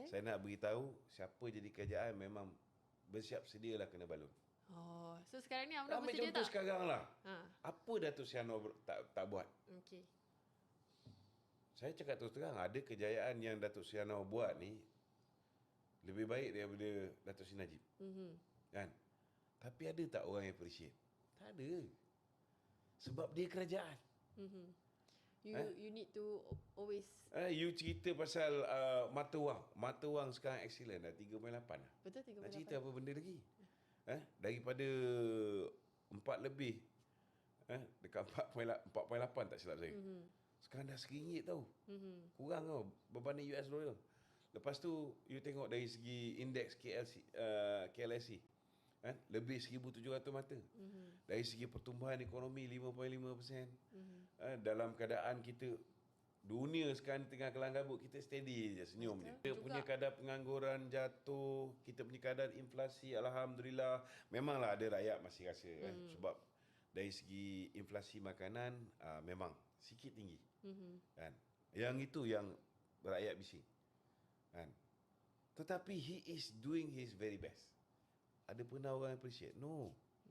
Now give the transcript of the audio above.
Saya nak beritahu siapa jadi kerajaan memang bersiap sedialah kena balun. Oh, so sekarang ni UMNO Ambil bersedia contoh tak? sekarang lah. Apa Datuk Seri Anwar tak buat? Okey. Saya cakap terus terang, ada kejayaan yang Datuk Seri Anwar buat ni lebih baik daripada Datuk Seri Najib. Kan? Tapi ada tak orang yang appreciate? Tak ada. Sebab dia kerajaan. You need to always. You cerita pasal mata wang. Mata wang sekarang excellent dah 3.8 lah. Betul, 3.8. Nak cerita apa benda lagi? Daripada 4 lebih dekat 4.8 tak silap saya. Sekarang dah RM1 tau. Kurang tau berbanding US dollar. Lepas tu you tengok dari segi indeks KLSE lebih 1,700 mata. Dari segi pertumbuhan ekonomi 5.5%. Dalam keadaan kita dunia sekarang tengah kelang kabut, kita steady je, senyum je. Kita punya kadar pengangguran jatuh, kita punya kadar inflasi alhamdulillah. Memanglah ada rakyat masih rasa sebab dari segi inflasi makanan memang sikit tinggi. Kan? Yang itu yang rakyat bising. Kan? Tetapi he is doing his very best. Ada pernah orang appreciate? No.